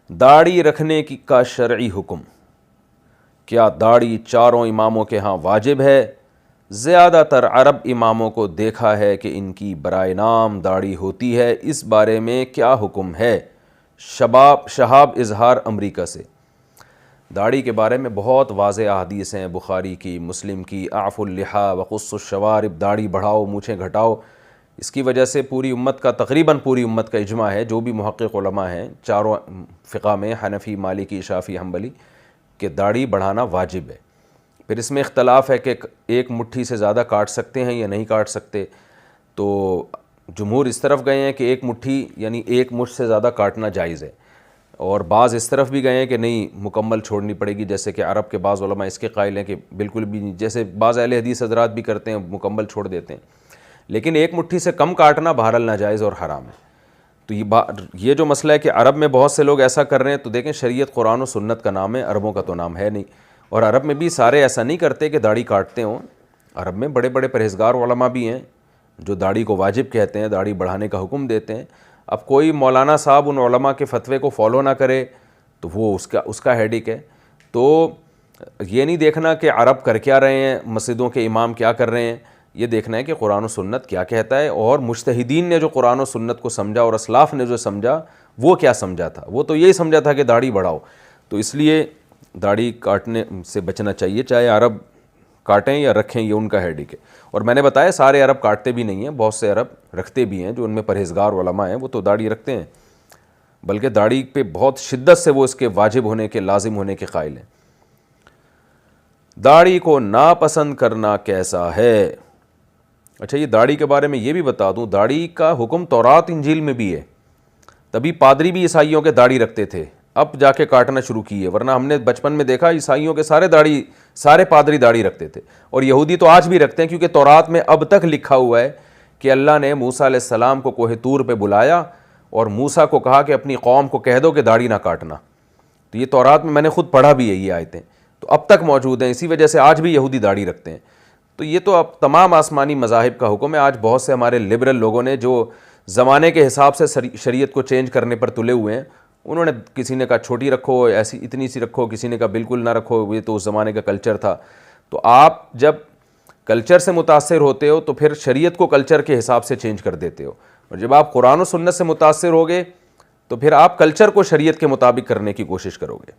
داڑھی رکھنے کی کا شرعی حکم. کیا داڑھی چاروں اماموں کے ہاں واجب ہے؟ زیادہ تر عرب اماموں کو دیکھا ہے کہ ان کی برائے نام داڑھی ہوتی ہے. اس بارے میں کیا حکم ہے؟ شہاب اظہار امریکہ سے. داڑھی کے بارے میں بہت واضح احادیث ہیں، بخاری کی، مسلم کی. اعفوا اللحیٰ وقصوا الشوارب، داڑھی بڑھاؤ، مونچھیں گھٹاؤ. اس کی وجہ سے پوری امت کا، تقریباً پوری امت کا اجماع ہے، جو بھی محقق علماء ہیں چاروں فقہ میں، حنفی، مالکی، شافعی، حنبلی، کہ داڑھی بڑھانا واجب ہے. پھر اس میں اختلاف ہے کہ ایک مٹھی سے زیادہ کاٹ سکتے ہیں یا نہیں کاٹ سکتے. تو جمہور اس طرف گئے ہیں کہ ایک مٹھی یعنی ایک مٹھ سے زیادہ کاٹنا جائز ہے، اور بعض اس طرف بھی گئے ہیں کہ نہیں، مکمل چھوڑنی پڑے گی. جیسے کہ عرب کے بعض علماء اس کے قائل ہیں کہ بالکل بھی نہیں، جیسے بعض اہل حدیث حضرات بھی کرتے ہیں، مکمل چھوڑ دیتے ہیں. لیکن ایک مٹھی سے کم کاٹنا بہرحال ناجائز اور حرام ہے. تو یہ جو مسئلہ ہے کہ عرب میں بہت سے لوگ ایسا کر رہے ہیں، تو دیکھیں شریعت قرآن و سنت کا نام ہے، عربوں کا تو نام ہے نہیں. اور عرب میں بھی سارے ایسا نہیں کرتے کہ داڑھی کاٹتے ہوں. عرب میں بڑے بڑے پرہیزگار علماء بھی ہیں جو داڑھی کو واجب کہتے ہیں، داڑھی بڑھانے کا حکم دیتے ہیں. اب کوئی مولانا صاحب ان علماء کے فتوے کو فالو نہ کرے تو وہ اس کا ہیڈک ہے. تو یہ نہیں دیکھنا کہ عرب کر کیا رہے ہیں، مسجدوں کے امام کیا کر رہے ہیں، یہ دیکھنا ہے کہ قرآن و سنت کیا کہتا ہے، اور مجتہدین نے جو قرآن و سنت کو سمجھا اور اسلاف نے جو سمجھا وہ کیا سمجھا تھا. وہ تو یہی سمجھا تھا کہ داڑھی بڑھاؤ. تو اس لیے داڑھی کاٹنے سے بچنا چاہیے، چاہے عرب کاٹیں یا رکھیں، یہ ان کا ہیڈک ہے. اور میں نے بتایا سارے عرب کاٹتے بھی نہیں ہیں، بہت سے عرب رکھتے بھی ہیں، جو ان میں پرہیزگار علماء ہیں وہ تو داڑھی رکھتے ہیں، بلکہ داڑھی پہ بہت شدت سے وہ اس کے واجب ہونے کے، لازم ہونے کے قائل ہیں. داڑھی کو ناپسند کرنا کیسا ہے؟ اچھا، یہ داڑھی کے بارے میں یہ بھی بتا دوں، داڑھی کا حکم تورات انجیل میں بھی ہے. تبھی پادری بھی عیسائیوں کے داڑھی رکھتے تھے، اب جا کے کاٹنا شروع کیے، ورنہ ہم نے بچپن میں دیکھا عیسائیوں کے سارے پادری داڑھی رکھتے تھے. اور یہودی تو آج بھی رکھتے ہیں، کیونکہ تورات میں اب تک لکھا ہوا ہے کہ اللہ نے موسیٰ علیہ السلام کو کوہ طور پہ بلایا اور موسیٰ کو کہا کہ اپنی قوم کو کہہ دو کہ داڑھی نہ کاٹنا. تو یہ تورات میں نے خود پڑھا بھی ہے، یہ آیتیں تو اب تک موجود ہیں. اسی وجہ سے آج بھی یہودی داڑھی رکھتے ہیں. تو یہ تو اب تمام آسمانی مذاہب کا حکم ہے. آج بہت سے ہمارے لبرل لوگوں نے جو زمانے کے حساب سے شریعت کو چینج کرنے پر تلے ہوئے ہیں، انہوں نے کسی نے کہا چھوٹی رکھو، ایسی اتنی سی رکھو، کسی نے کہا بالکل نہ رکھو، یہ تو اس زمانے کا کلچر تھا. تو آپ جب کلچر سے متاثر ہوتے ہو تو پھر شریعت کو کلچر کے حساب سے چینج کر دیتے ہو، اور جب آپ قرآن و سنت سے متاثر ہوگے تو پھر آپ کلچر کو شریعت کے مطابق کرنے کی کوشش کرو گے.